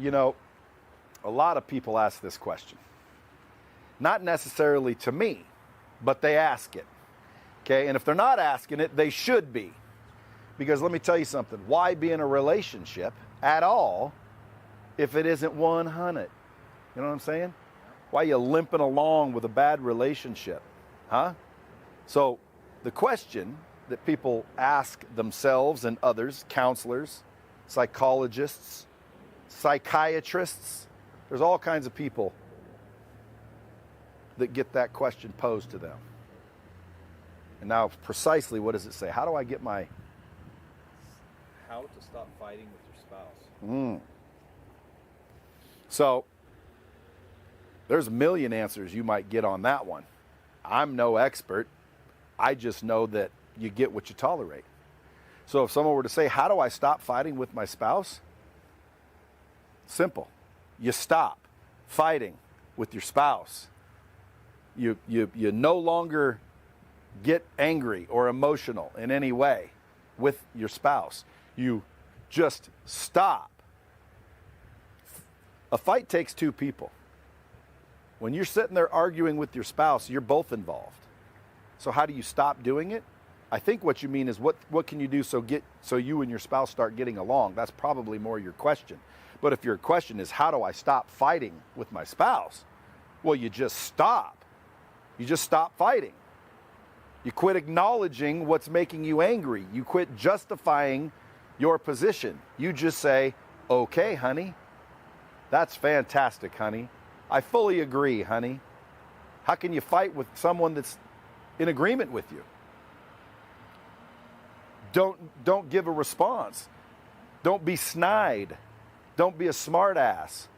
You know, a lot of people ask this question. Not necessarily to me, but they ask it. Okay, and if they're not asking it, they should be. Because let me tell you something, why be in a relationship at all if it isn't 100? You know what I'm saying? Why are you limping along with a bad relationship? Huh? So the question that people ask themselves and others, counselors, psychologists, psychiatrists, there's all kinds of people that get that question posed to them. And now precisely what does it say? How do I get my... How to stop fighting with your spouse. So there's a million answers you might get on that one. I'm no expert. I just know that you get what you tolerate. So if someone were to say, how do I stop fighting with my spouse? Simple. You stop fighting with your spouse. You no longer get angry or emotional in any way with your spouse. You just stop. A fight takes two people. When you're sitting there arguing with your spouse, you're both involved. So how do you stop doing it? I think what you mean is what can you do so you and your spouse start getting along? That's probably more your question. But if your question is how do I stop fighting with my spouse? Well, you just stop. You just stop fighting. You quit acknowledging what's making you angry. You quit justifying your position. You just say, okay, honey, that's fantastic, honey. I fully agree, honey. How can you fight with someone that's in agreement with you? Don't give a response. Don't be snide. Don't be a smart ass.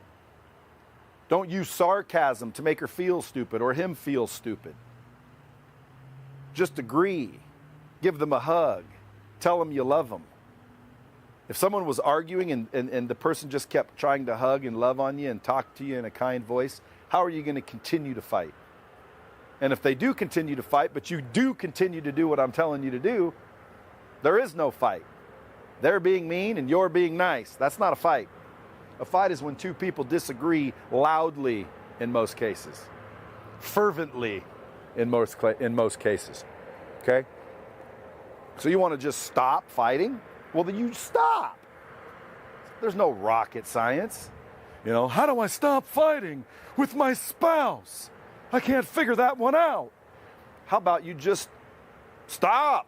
Don't use sarcasm to make her feel stupid or him feel stupid. Just agree. Give them a hug. Tell them you love them. If someone was arguing and the person just kept trying to hug and love on you and talk to you in a kind voice, how are you going to continue to fight? And if they do continue to fight, but you do continue to do what I'm telling you to do, there is no fight. They're being mean and you're being nice. That's not a fight. A fight is when two people disagree loudly in most cases, fervently in most cases. Okay? So you want to just stop fighting? Well, then you stop. There's no rocket science. You know, how do I stop fighting with my spouse? I can't figure that one out. How about you just stop?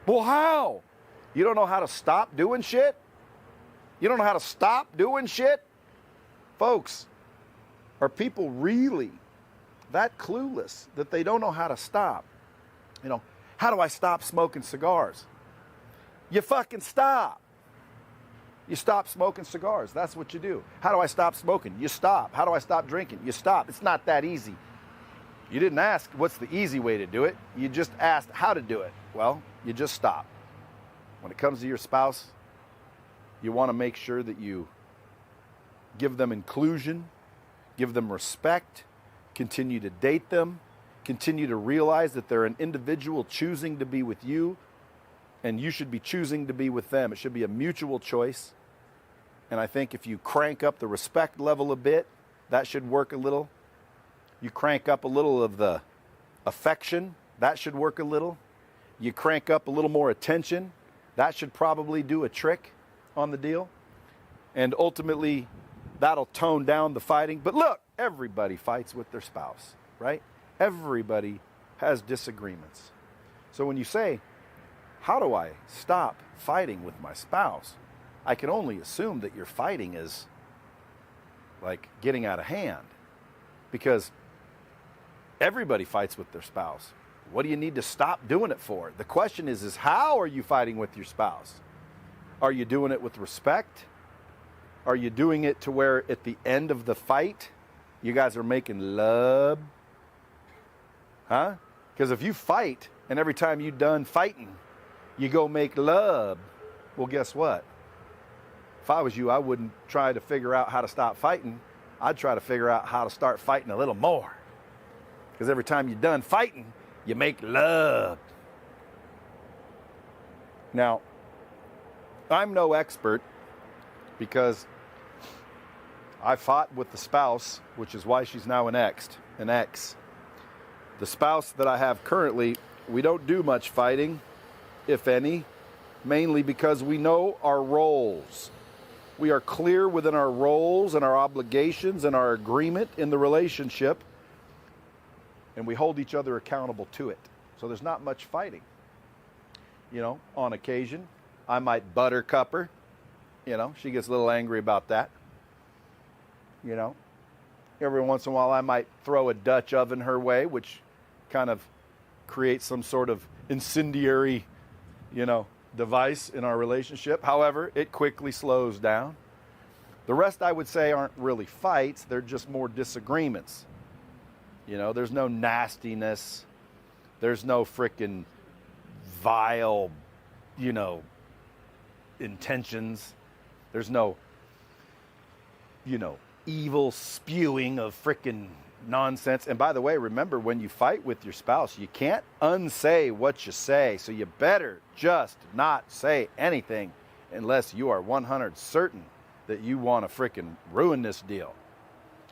Well, how? You don't know how to stop doing shit? You don't know how to stop doing shit? Folks, are people really that clueless that they don't know how to stop? You know, how do I stop smoking cigars? You fucking stop. You stop smoking cigars. That's what you do. How do I stop smoking? You stop. How do I stop drinking? You stop. It's not that easy. You didn't ask what's the easy way to do it. You just asked how to do it. Well, you just stop. When it comes to your spouse, you want to make sure that you give them inclusion, give them respect, continue to date them, continue to realize that they're an individual choosing to be with you, and you should be choosing to be with them. It should be a mutual choice. And I think if you crank up the respect level a bit, that should work a little. You crank up a little of the affection, that should work a little. You crank up a little more attention, that should probably do a trick on the deal. And ultimately, that'll tone down the fighting. But look, everybody fights with their spouse, right? Everybody has disagreements. So when you say, how do I stop fighting with my spouse? I can only assume that your fighting is like getting out of hand, because everybody fights with their spouse. What do you need to stop doing it for? The question is how are you fighting with your spouse? Are you doing it with respect? Are you doing it to where at the end of the fight, you guys are making love? Huh? Because if you fight and every time you're done fighting, you go make love, well, guess what? If I was you, I wouldn't try to figure out how to stop fighting. I'd try to figure out how to start fighting a little more. Because every time you're done fighting, you make love. Now, I'm no expert because I fought with the spouse, which is why she's now an ex. The spouse that I have currently, we don't do much fighting, if any, mainly because we know our roles. We are clear within our roles and our obligations and our agreement in the relationship, and we hold each other accountable to it. So there's not much fighting. You know, on occasion, I might buttercup her. You know, she gets a little angry about that. You know, every once in a while I might throw a Dutch oven her way, which kind of creates some sort of incendiary, you know, device in our relationship. However, it quickly slows down. The rest, I would say, aren't really fights. They're just more disagreements. You know, there's no nastiness. There's no frickin' vile, you know, intentions. There's no, you know, evil spewing of frickin' nonsense. And by the way, remember, when you fight with your spouse, you can't unsay what you say. So you better just not say anything unless you are 100 certain that you want to frickin' ruin this deal.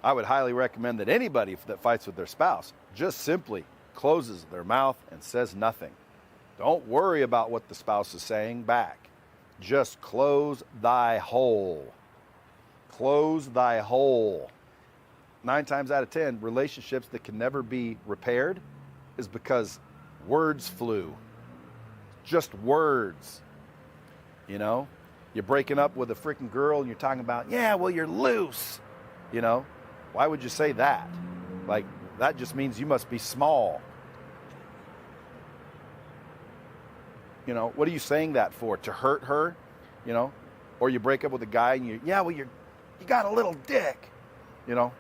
I would highly recommend that anybody that fights with their spouse just simply closes their mouth and says nothing. Don't worry about what the spouse is saying back. Just close thy hole. Close thy hole. 9 times out of 10, relationships that can never be repaired is because words flew. Just words. You know? You're breaking up with a freaking girl and you're talking about, yeah, well, you're loose. You know? Why would you say that? Like, that just means you must be small. You know, what are you saying that for? To hurt her? You know? Or you break up with a guy and you got a little dick. You know?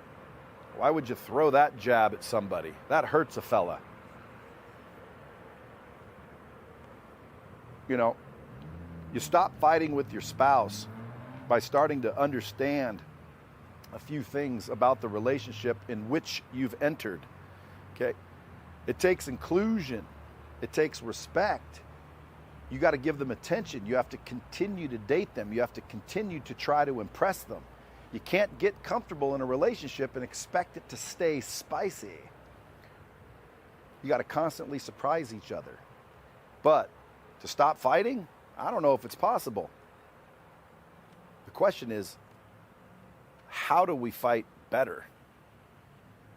Why would you throw that jab at somebody? That hurts a fella. You know, you stop fighting with your spouse by starting to understand a few things about the relationship in which you've entered. Okay? It takes inclusion. It takes respect. You got to give them attention. You have to continue to date them. You have to continue to try to impress them. You can't get comfortable in a relationship and expect it to stay spicy. You got to constantly surprise each other. But to stop fighting, I don't know if it's possible. The question is, how do we fight better?